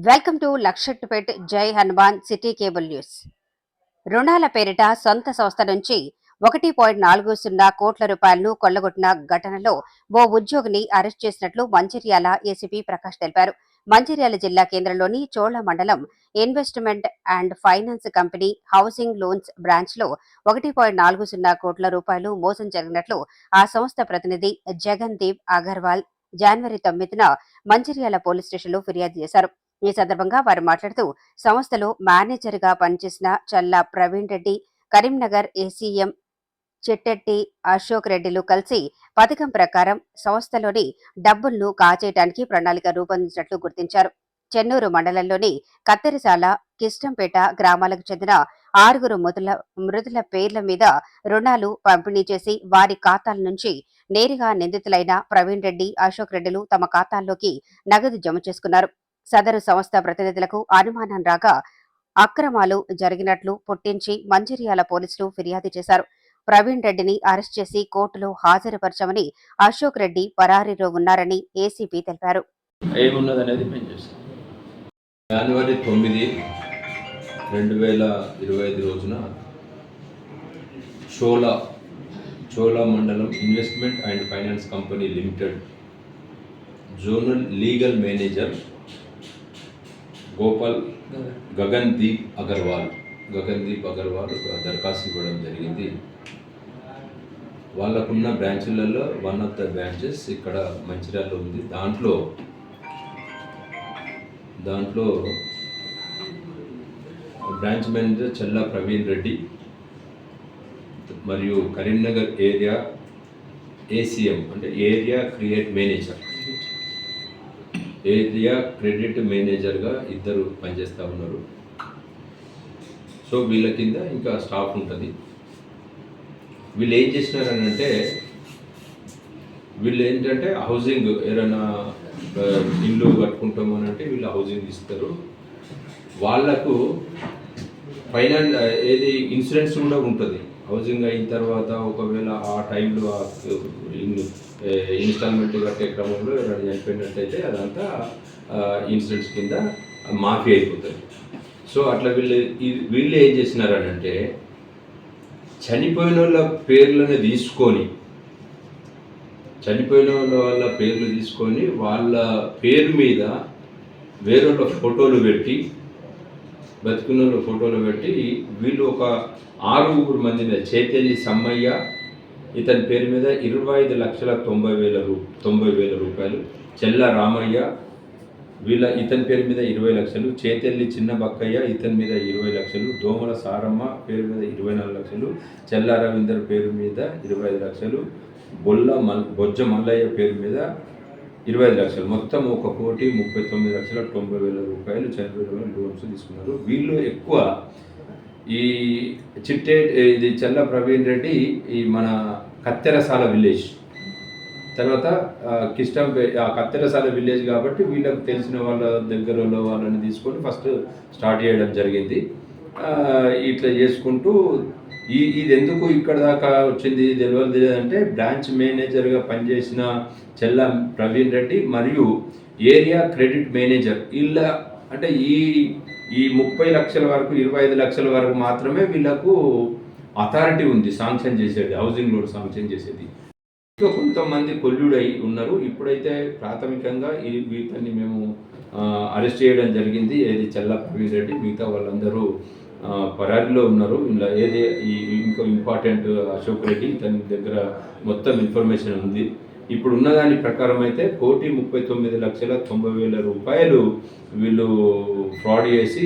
Welcome to లక్షెట్టుపేట్ జై Hanuman city cable news. రుణాల పేరిట సొంత సంస్థ నుంచి 1.40 కోట్ల రూపాయలను కొల్లగొట్టిన ఘటనలో ఓ ఉద్యోగిని అరెస్ట్ చేసినట్లు మంచిర్యాల ఏసీపీ ప్రకాష్ తెలిపారు. మంచిర్యాల జిల్లా కేంద్రంలోని చోళ మండలం investment and finance company housing loans branch లో 1.40 కోట్ల రూపాయలు మోసం జరిగినట్లు ఆ సంస్థ ప్రతినిధి జగన్ దీప్ అగర్వాల్ జనవరి 9న మంచిర్యాల పోలీస్ స్టేషన్లో ఫిర్యాదు చేశారు. ఈ సందర్భంగా వారు మాట్లాడుతూ సంస్థలో మేనేజర్ గా పనిచేసిన చల్లా ప్రవీణ్ రెడ్డి, కరీంనగర్ ఏసీఎం చిట్టెట్టి అశోక్ రెడ్డిలు కలిసి పథకం ప్రకారం సంస్థలోని డబ్బులను కాజేయడానికి ప్రణాళిక రూపొందించినట్లు గుర్తించారు. చెన్నూరు మండలంలోని కత్తెరసాల, కిష్టంపేట గ్రామాలకు చెందిన 6 మృతుల పేర్ల మీద రుణాలు పంపిణీ చేసి వారి ఖాతాల నుంచి నేరుగా నిందితులైన ప్రవీణ్ రెడ్డి, అశోక్ రెడ్డిలు తమ ఖాతాల్లోకి నగదు జమ చేసుకున్నారు. సదరు సంస్థ ప్రతినిధులకు అనుమానం రాగా అక్రమాలు జరిగినట్లు పుట్టించి మంచిర్యాల పోలీసులు ఫిర్యాదు చేశారు. ప్రవీణ్ రెడ్డిని అరెస్ట్ చేసి కోర్టులో హాజరుపరచామని, అశోక్ రెడ్డి పరారీలో ఉన్నారని ఏసీపీ తెలిపారు. జనవరి 9, 2025 రోజున చోళ మండలం investment and finance company limited zonal legal manager Gagandeep Agarwal దరఖాస్తు ఇవ్వడం జరిగింది. వాళ్ళకున్న బ్రాంచులలో వన్ ఆఫ్ ద బ్రాంచెస్ ఇక్కడ మంచిర్యాలలో ఉంది. దాంట్లో బ్రాంచ్ మేనేజర్ చల్లా ప్రవీణ్ రెడ్డి మరియు కరీంనగర్ ఏరియా ఏసీఎం అంటే ఏరియా క్రెడిట్ మేనేజర్గా ఇద్దరు పనిచేస్తూ ఉన్నారు. సో వీళ్ళ కింద ఇంకా స్టాఫ్ ఉంటుంది. వీళ్ళు ఏం చేసినారనంటే వీళ్ళు ఏంటంటే హౌసింగ్ ఏదైనా ఇల్లు కట్టుకుంటామనంటే వీళ్ళు హౌసింగ్ ఇస్తారు. వాళ్లకు ఇన్సూరెన్స్ కూడా ఉంటుంది. హౌసింగ్ అయిన తర్వాత ఒకవేళ ఆ టైంలో ఇన్స్టాల్మెంట్ కట్టే క్రమంలో ఎవరైనా చనిపోయినట్టయితే అదంతా ఇన్సూరెన్స్ కింద మాఫీ అయిపోతుంది. సో అట్లా వీళ్ళు ఏం చేసినారనంటే చనిపోయిన వాళ్ళ పేర్లను తీసుకొని వాళ్ళ పేరు మీద వేరే ఫోటోలు పెట్టి బతుకున్న ఫోటోలు పెట్టి వీళ్ళు ఒక 6 మంది మీద చేతెల్లి సమ్మయ్య ఇతని పేరు మీద 25,90,000 రూపాయలు, చెల్ల రామయ్య ఇతని పేరు మీద 20 లక్షలు, చేతెల్లి చిన్న బక్కయ్య ఇతని మీద 20 లక్షలు, దోమల సారమ్మ పేరు మీద 24 లక్షలు, చెల్ల రవీందర్ పేరు మీద 25 లక్షలు, బొజ్జ మల్లయ్య పేరు మీద 25 లక్షలు, మొత్తం 1,39,90,000 రూపాయలు చనిపోయిన లోన్స్ తీసుకున్నారు. వీళ్ళు ఎక్కువ ఈ ఇది చల్ల ప్రవీణ్ రెడ్డి ఈ మన కత్తెరసాల విలేజ్ తర్వాత కత్తెరసాల విలేజ్ కాబట్టి వీళ్ళకి తెలిసిన వాళ్ళ దగ్గరలో వాళ్ళని తీసుకొని ఫస్ట్ స్టార్ట్ చేయడం జరిగింది. ఇట్లా చేసుకుంటూ ఇది ఎందుకు ఇక్కడ దాకా వచ్చింది తెలియదంటే బ్రాంచ్ మేనేజర్గా పనిచేసిన చెల్ల ప్రవీణ్ రెడ్డి మరియు ఏరియా క్రెడిట్ మేనేజర్ వీళ్ళ అంటే ఈ 30 లక్షల వరకు 25 లక్షల వరకు మాత్రమే వీళ్ళకు అథారిటీ ఉంది శాంక్షన్ చేసేది, హౌసింగ్ లోన్ శాంక్షన్ చేసేది. ఇంకా కొంతమంది కొల్లుడై ఉన్నారు. ఇప్పుడైతే ప్రాథమికంగా వీటిని మేము అరెస్ట్ చేయడం జరిగింది. ఏది చల్లా ప్రవీణ్ రెడ్డి, మిగతా వాళ్ళందరూ పరారీలో ఉన్నారు. ఇలా ఇంకా ఇంపార్టెంట్ అశోక్ రెడ్డి తన దగ్గర మొత్తం ఇన్ఫర్మేషన్ ఉంది. ఇప్పుడు ఉన్నదాని ప్రకారం అయితే 1,39,90,000 రూపాయలు వీళ్ళు ఫ్రాడ్ చేసి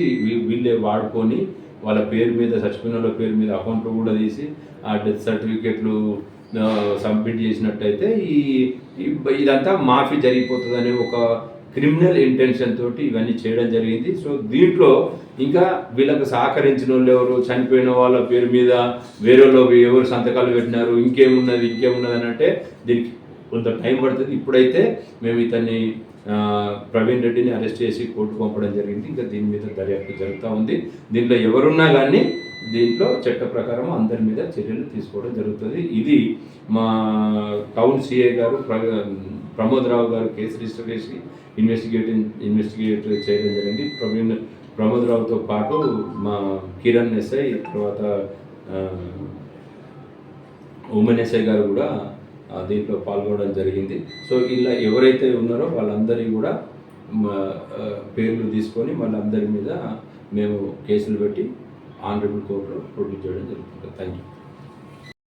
వీళ్ళే వాడుకొని వాళ్ళ పేరు మీద చచ్చిపోయిన వాళ్ళ పేరు మీద అకౌంట్లు కూడా తీసి ఆ డెత్ సర్టిఫికెట్లు సబ్మిట్ చేసినట్టయితే ఇదంతా మాఫీ జరిగిపోతుందనే ఒక క్రిమినల్ ఇంటెన్షన్ తోటి ఇవన్నీ చేయడం జరిగింది. సో దీంట్లో ఇంకా వీళ్ళకు సహకరించిన వాళ్ళు ఎవరు, చనిపోయిన వాళ్ళ పేరు మీద వేరే ఎవరు సంతకాలు పెట్టినారు, ఇంకేమున్నది అని అంటే దీనికి కొంత టైం పడుతుంది. ఇప్పుడైతే మేము ఇతన్ని ప్రవీణ్ రెడ్డిని అరెస్ట్ చేసి కోర్టుకు పంపడం జరిగింది. ఇంకా దీని మీద దర్యాప్తు జరుగుతూ ఉంది. దీంట్లో ఎవరున్నా కానీ దీంట్లో చట్ట ప్రకారం అందరి మీద చర్యలు తీసుకోవడం జరుగుతుంది. ఇది మా టౌన్ సిఐ గారు ప్రమోద్ రావు గారు కేసు రిజిస్టర్ చేసి ఇన్వెస్టిగేట్ చేయడం జరిగింది. ప్రమోద్ రావుతో పాటు మా కిరణ్ ఎస్ఐ, తర్వాత ఉమెన్ ఎస్ఐ గారు కూడా దీంట్లో పాల్గొనడం జరిగింది. సో ఇలా ఎవరైతే ఉన్నారో వాళ్ళందరికీ కూడా పేర్లు తీసుకొని వాళ్ళందరి మీద మేము కేసులు పెట్టి ఆనరబుల్ కోర్టులో ప్రొడ్యూస్ చేయడం జరుగుతుంది. Thank you.